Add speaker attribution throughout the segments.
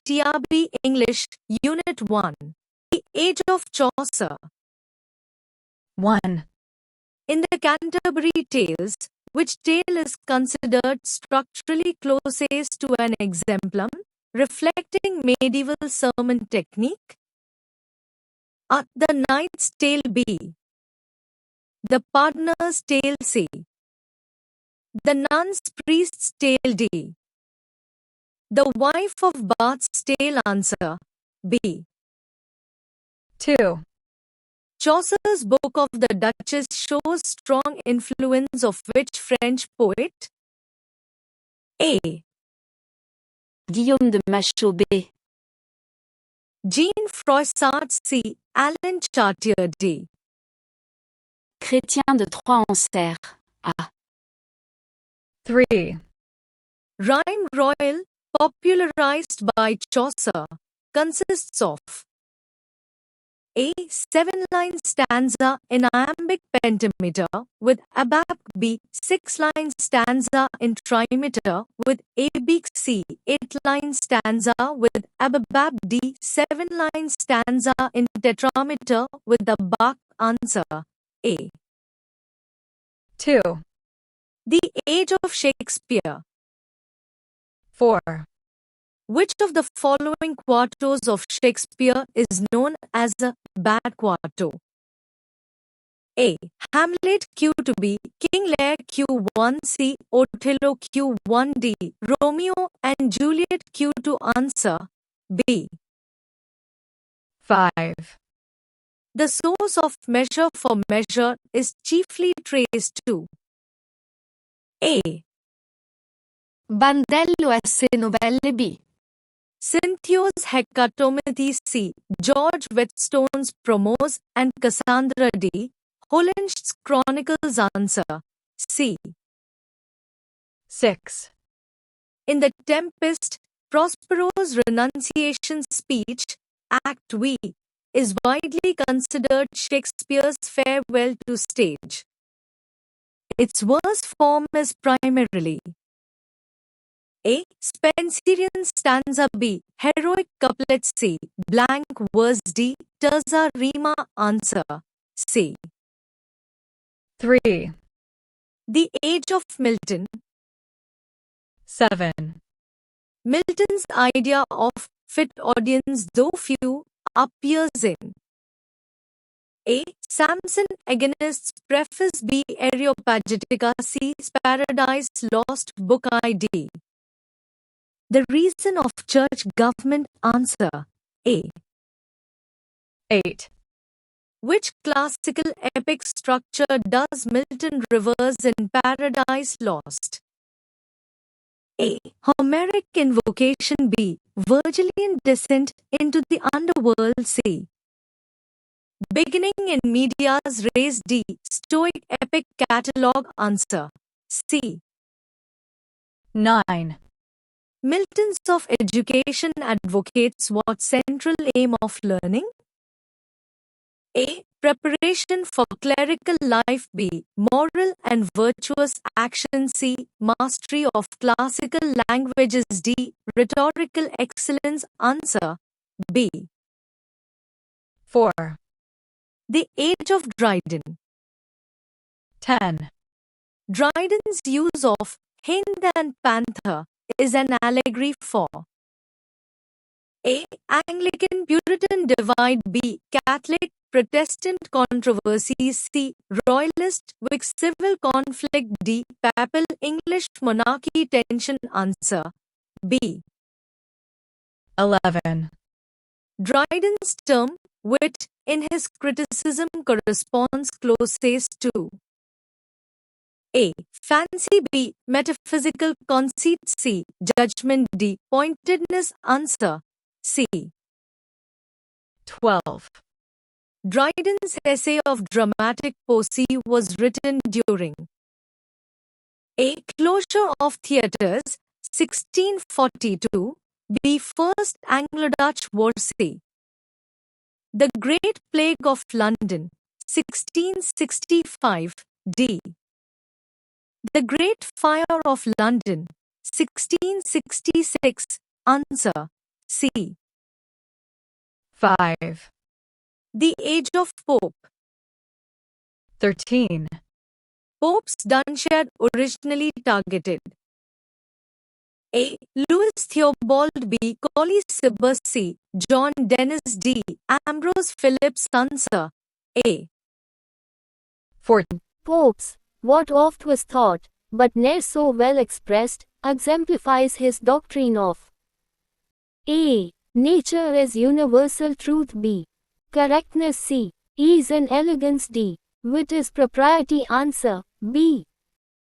Speaker 1: TRB English, Unit 1. The Age of Chaucer.
Speaker 2: 1.
Speaker 1: In the Canterbury Tales, which tale is considered structurally closest to an exemplum, reflecting medieval sermon technique? The Knight's Tale B. The Pardoner's Tale C. The Nun's Priest's Tale D. The Wife of Bath's Tale answer B.
Speaker 2: 2.
Speaker 1: Chaucer's Book of the Duchess shows strong influence of which French poet? A.
Speaker 3: Guillaume de Machaut B.
Speaker 1: Jean Froissart C. Alan Chartier D.
Speaker 3: Chrétien de Troyes-en-Serre A.
Speaker 2: 3.
Speaker 1: Rhyme royal, popularized by Chaucer, consists of A. 7-line stanza in iambic pentameter with abab B. 6-line stanza in trimeter with abab C. 8-line stanza with abab D. 7-line stanza in tetrameter with the Bach answer A.
Speaker 2: 2.
Speaker 1: The Age of Shakespeare.
Speaker 2: 4.
Speaker 1: Which of the following quartos of Shakespeare is known as a bad quarto? A. Hamlet Q2B, King Lear Q1C, Othello Q1D, Romeo and Juliet Q2 answer B.
Speaker 2: 5.
Speaker 1: The source of Measure for Measure is chiefly traced to A.
Speaker 3: Bandello S. Novelle B.
Speaker 1: Cynthios Hecatomethes C. George Whetstone's Promos and Cassandra D. Hollensch's Chronicles answer C.
Speaker 2: 6.
Speaker 1: In The Tempest, Prospero's renunciation speech, Act V, is widely considered Shakespeare's farewell to stage. Its verse form is primarily A. Spenserian stanza B. Heroic couplet C. Blank verse D. Terza rima answer C.
Speaker 2: 3.
Speaker 1: The Age of Milton.
Speaker 2: 7.
Speaker 1: Milton's idea of fit audience, though few, appears in A. Samson Agonist's Preface B. Areopagitica C. Paradise Lost Book ID. The Reason of Church Government answer A.
Speaker 2: 8.
Speaker 1: Which classical epic structure does Milton reverse in Paradise Lost? A. Homeric invocation B. Virgilian descent into the underworld C. Beginning in medias res D. Stoic epic catalogue answer C.
Speaker 2: 9.
Speaker 1: Milton's of education advocates what central aim of learning? A. Preparation for clerical life B. Moral and virtuous action C. Mastery of classical languages D. Rhetorical excellence answer B.
Speaker 2: 4.
Speaker 1: The Age of Dryden.
Speaker 2: 10.
Speaker 1: Dryden's use of hind and panther is an allegory for A. Anglican Puritan divide B. Catholic Protestant controversies C. Royalist Whig civil conflict D. Papal English monarchy tension answer B.
Speaker 2: 11.
Speaker 1: Dryden's term wit in his criticism corresponds closest to A. Fancy B. Metaphysical conceit C. Judgment D. Pointedness answer C.
Speaker 2: 12.
Speaker 1: Dryden's essay of dramatic poesy was written during A. Closure of theatres 1642 B. First Anglo-Dutch War C. The Great Plague of London 1665 D. The Great Fire of London 1666 answer C.
Speaker 2: 5,
Speaker 1: The Age of Pope.
Speaker 2: 13,
Speaker 1: Popes Dunshared originally targeted. A. Louis Theobald B. Colley Cibber C. John Dennis D. Ambrose Philip Sunser. A.
Speaker 2: 14,
Speaker 4: Popes, what oft was thought, but ne'er so well expressed, exemplifies his doctrine of A. Nature as universal truth. B. Correctness. C. Ease and elegance. D. Wit is propriety. Answer B.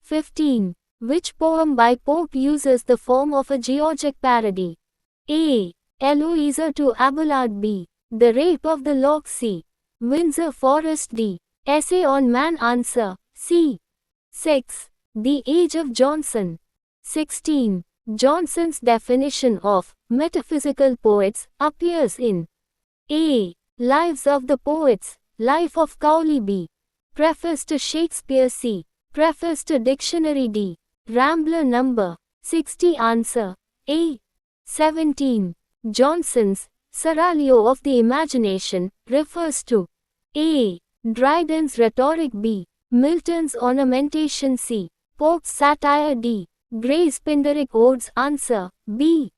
Speaker 4: 15. Which poem by Pope uses the form of a georgic parody? A. Eloisa to Abelard. B. The Rape of the Lock. C. Windsor Forest. D. Essay on Man. Answer C. 6. The Age of Johnson. 16. Johnson's definition of metaphysical poets appears in A. Lives of the Poets, Life of Cowley. B. Preface to Shakespeare. C. Preface to Dictionary. D. Rambler number 60. Answer A. 17. Johnson's Seraglio of the Imagination refers to A. Dryden's Rhetoric. B. Milton's Ornamentation. C. Pope's Satire. D. Gray's Pindaric Odes. Answer B.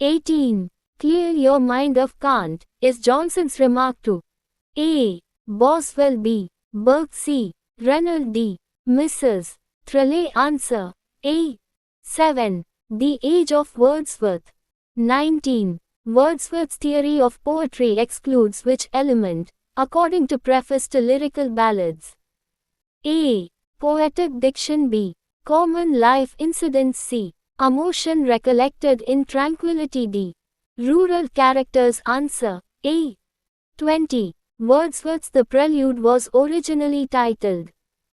Speaker 4: 18. Clear your mind of Kant is Johnson's remark to A. Boswell. B. Burke. C. Reynolds. D. Mrs. Thrale. Answer A. 7. The Age of Wordsworth. 19. Wordsworth's theory of poetry excludes which element, according to Preface to Lyrical Ballads? A. Poetic diction. B. Common life incidents. C. Emotion recollected in tranquility. D. Rural characters. Answer A. 20. Wordsworth's The Prelude was originally titled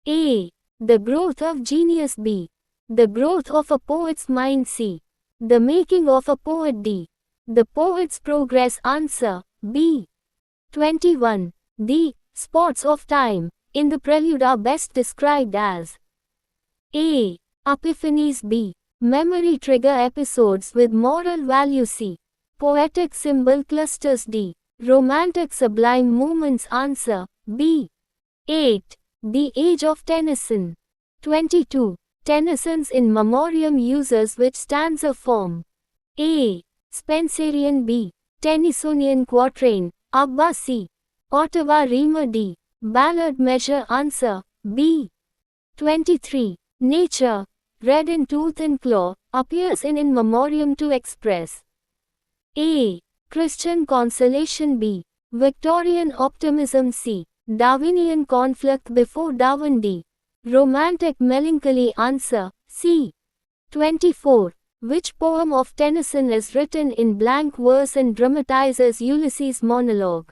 Speaker 4: A. The Growth of Genius. B. The Growth of a Poet's Mind. C. The Making of a Poet. D. The Poet's Progress. Answer B. 21. The spots of time in the prelude are best described as A. Epiphanies. B. Memory trigger episodes with moral value. C. Poetic symbol clusters. D. Romantic sublime moments. Answer B. 8. The Age of Tennyson. 22. Tennyson's In Memoriam uses which stanza form? A. Spenserian. B. Tennysonian quatrain. Abba. C. Ottawa Rima. D. Ballad measure. Answer B. 23. Nature, read in Tooth and Claw, appears in Memoriam to express A. Christian consolation. B. Victorian optimism. C. Darwinian conflict before Darwin. D. Romantic melancholy. Answer C. 24. Which poem of Tennyson is written in blank verse and dramatizes Ulysses' monologue?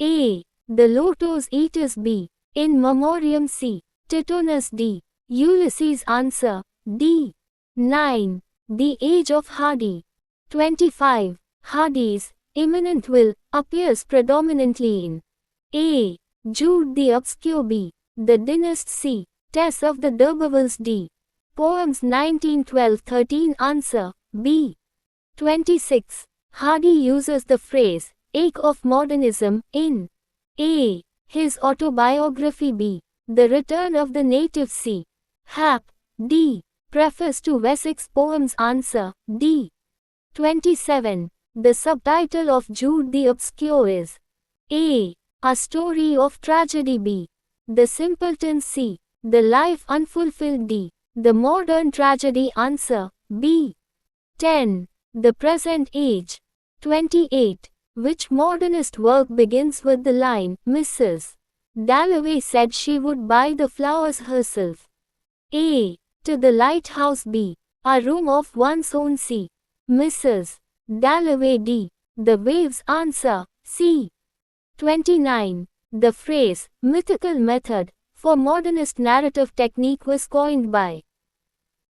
Speaker 4: A. The Lotos Eaters. B. In Memoriam. C. Tithonus. D. Ulysses. Answer D. 9. The Age of Hardy. 25. Hardy's imminent will appears predominantly in A. Jude the Obscure. B. The Dynast. C. Tess of the D'Urbervilles. D. Poems 1912-13. Answer B. 26. Hardy uses the phrase ache of modernism in A. His autobiography. B. The Return of the Native. C. Hap. D. Preface to Wessex Poems. Answer D. 27. The subtitle of Jude the Obscure is A. A Story of Tragedy. B. The Simpleton. C. The Life Unfulfilled. D. The Modern Tragedy. Answer B. 10. The Present Age. 28. Which modernist work begins with the line, Mrs. Dalloway said she would buy the flowers herself? A. To the Lighthouse. B. A Room of One's Own. C. Mrs. Dalloway. D. The Waves. Answer C. 29. The phrase, mythical method, for modernist narrative technique was coined by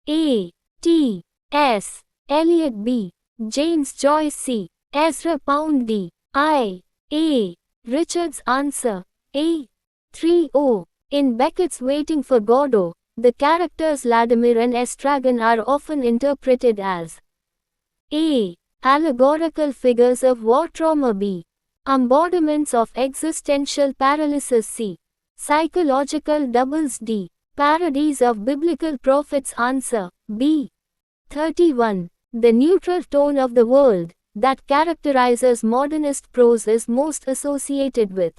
Speaker 4: A. T. S. Eliot. B. James Joyce. C. Ezra Pound. D. I. A. Richards. Answer A. 3. In Beckett's Waiting for Godot, the characters Vladimir and Estragon are often interpreted as A. Allegorical figures of war trauma B. Embodiments of existential paralysis C. Psychological doubles D. Parodies of biblical prophets answer B. 31. The neutral tone of the world that characterizes modernist prose is most associated with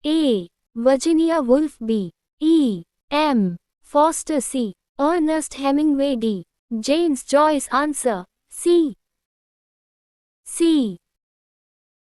Speaker 4: A. Virginia Woolf B. E. M. Foster C. Ernest Hemingway D. James Joyce answer C.